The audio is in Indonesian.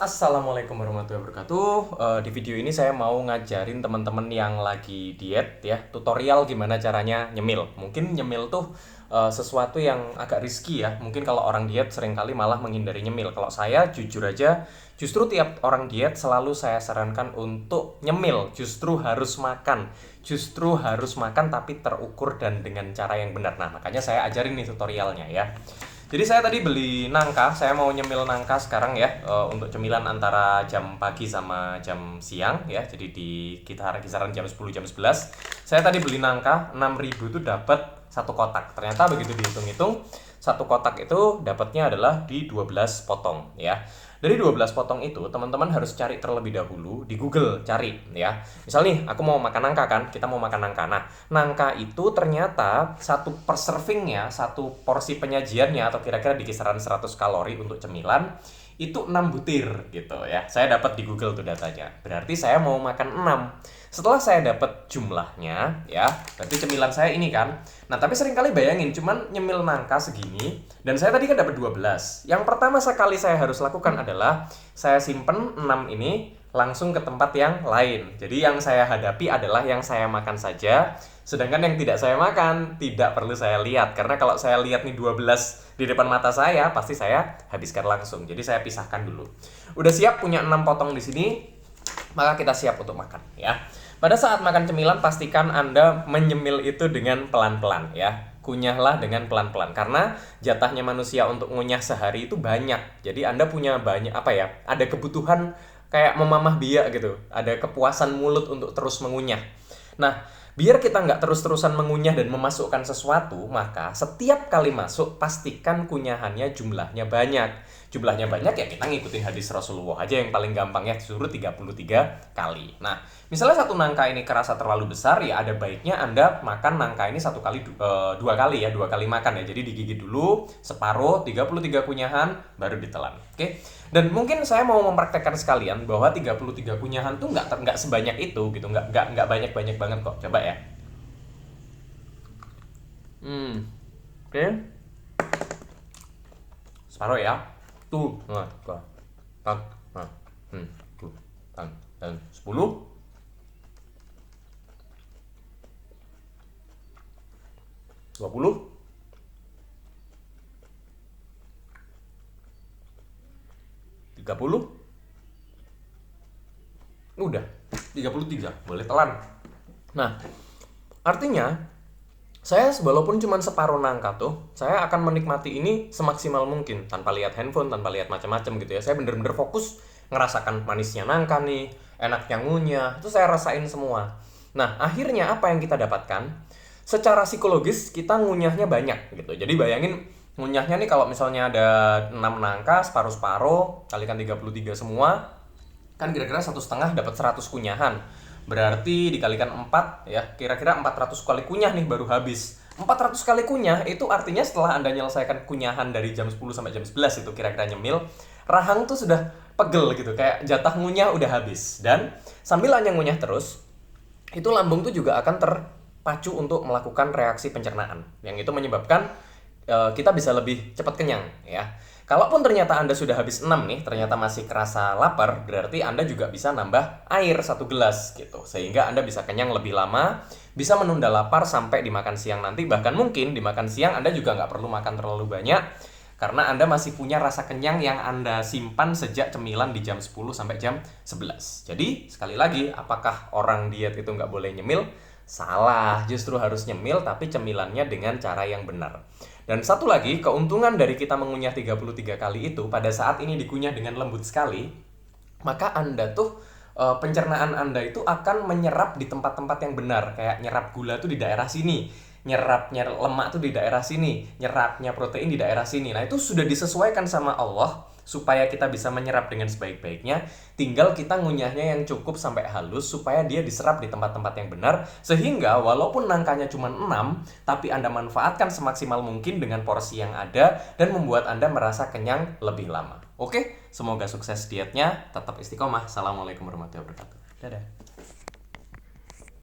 Assalamualaikum warahmatullahi wabarakatuh. Di video ini saya mau ngajarin teman-teman yang lagi diet ya, tutorial gimana caranya nyemil. Mungkin nyemil tuh sesuatu yang agak risky ya. Mungkin kalau orang diet seringkali malah menghindari nyemil. Kalau saya jujur aja, justru tiap orang diet selalu saya sarankan untuk nyemil. Justru harus makan. Justru harus makan tapi terukur dan dengan cara yang benar. Nah, makanya saya ajarin nih tutorialnya ya. Jadi saya tadi beli nangka, saya mau nyemil nangka sekarang ya, untuk cemilan antara jam pagi sama jam siang ya. Jadi di kisaran jam 10 jam 11. Saya tadi beli nangka 6.000 itu dapat satu kotak. Ternyata begitu dihitung-hitung, satu kotak itu dapatnya adalah di 12 potong ya. Dari 12 potong itu, teman-teman harus cari terlebih dahulu di Google, cari ya. Misal nih, aku mau makan nangka kan, kita mau makan nangka. Nah, nangka itu ternyata satu per servingnya, satu porsi penyajiannya atau kira-kira di kisaran 100 kalori untuk cemilan itu 6 butir gitu ya. Saya dapat di Google tuh datanya. Berarti saya mau makan 6. Setelah saya dapat jumlahnya ya, berarti cemilan saya ini kan. Nah, tapi seringkali bayangin cuman nyemil nangka segini dan saya tadi kan dapat 12. Yang pertama sekali saya harus lakukan adalah saya simpen 6 ini langsung ke tempat yang lain. Jadi yang saya hadapi adalah yang saya makan saja, sedangkan yang tidak saya makan tidak perlu saya lihat. Karena kalau saya lihat nih 12 di depan mata saya, pasti saya habiskan langsung. Jadi saya pisahkan dulu. Udah siap punya 6 potong di sini, maka kita siap untuk makan ya. Pada saat makan cemilan, pastikan Anda menyemil itu dengan pelan-pelan ya. Kunyahlah dengan pelan-pelan karena jatahnya manusia untuk ngunyah sehari itu banyak. Jadi Anda punya banyak ada kebutuhan kayak memamah biak gitu. Ada kepuasan mulut untuk terus mengunyah. Nah, biar kita nggak terus-terusan mengunyah dan memasukkan sesuatu, maka setiap kali masuk pastikan kunyahannya jumlahnya banyak. Jumlahnya banyak ya kita ngikutin hadis Rasulullah aja yang paling gampang ya, suruh 33 kali. Nah, misalnya satu nangka ini kerasa terlalu besar ya ada baiknya Anda makan nangka ini dua kali ya, dua kali makan ya. Jadi digigit dulu separuh 33 kunyahan baru ditelan. Oke. Dan mungkin saya mau mempraktekkan sekalian bahwa 33 kunyahan tuh nggak sebanyak itu gitu, nggak banyak-banyak banget kok. Coba ya. Oke. Separuh ya. Tuh, nah, tan, nah, tuh, dan 10, 20, 30, udah, 33, boleh telan. Nah, artinya saya walaupun cuma separuh nangka tuh, saya akan menikmati ini semaksimal mungkin tanpa lihat handphone, tanpa lihat macam-macam gitu ya. Saya bener-bener fokus ngerasakan manisnya nangka nih, enaknya ngunyah, itu saya rasain semua. Nah, akhirnya apa yang kita dapatkan? Secara psikologis kita ngunyahnya banyak gitu. Jadi bayangin ngunyahnya nih kalau misalnya ada 6 nangka, separuh-separuh, kalikan 33 semua, kan kira-kira 1,5 dapat 100 kunyahan. Berarti dikalikan 4 ya, kira-kira 400 kali kunyah nih baru habis. 400 kali kunyah itu artinya setelah Anda menyelesaikan kunyahan dari jam 10 sampai jam 11 itu kira-kira nyemil, rahang tuh sudah pegel gitu, kayak jatah ngunyah udah habis. Dan sambil Anda ngunyah terus, itu lambung tuh juga akan terpacu untuk melakukan reaksi pencernaan. Yang itu menyebabkan kita bisa lebih cepat kenyang ya. Kalaupun ternyata Anda sudah habis 6 nih, ternyata masih kerasa lapar, berarti Anda juga bisa nambah air 1 gelas gitu. Sehingga Anda bisa kenyang lebih lama, bisa menunda lapar sampai dimakan siang nanti. Bahkan mungkin dimakan siang Anda juga nggak perlu makan terlalu banyak, karena Anda masih punya rasa kenyang yang Anda simpan sejak cemilan di jam 10 sampai jam 11. Jadi, sekali lagi, apakah orang diet itu nggak boleh nyemil? Salah, justru harus nyemil tapi cemilannya dengan cara yang benar. Dan satu lagi, keuntungan dari kita mengunyah 33 kali itu, pada saat ini dikunyah dengan lembut sekali, maka Anda tuh pencernaan Anda itu akan menyerap di tempat-tempat yang benar. Kayak nyerap gula tuh di daerah sini, nyerapnya lemak tuh di daerah sini, nyerapnya protein di daerah sini. Nah, itu sudah disesuaikan sama Allah supaya kita bisa menyerap dengan sebaik-baiknya. Tinggal kita ngunyahnya yang cukup sampai halus supaya dia diserap di tempat-tempat yang benar, sehingga walaupun nangkanya cuma 6, tapi Anda manfaatkan semaksimal mungkin dengan porsi yang ada dan membuat Anda merasa kenyang lebih lama. Oke, semoga sukses dietnya, tetap istiqomah. Assalamualaikum warahmatullahi wabarakatuh. Dadah.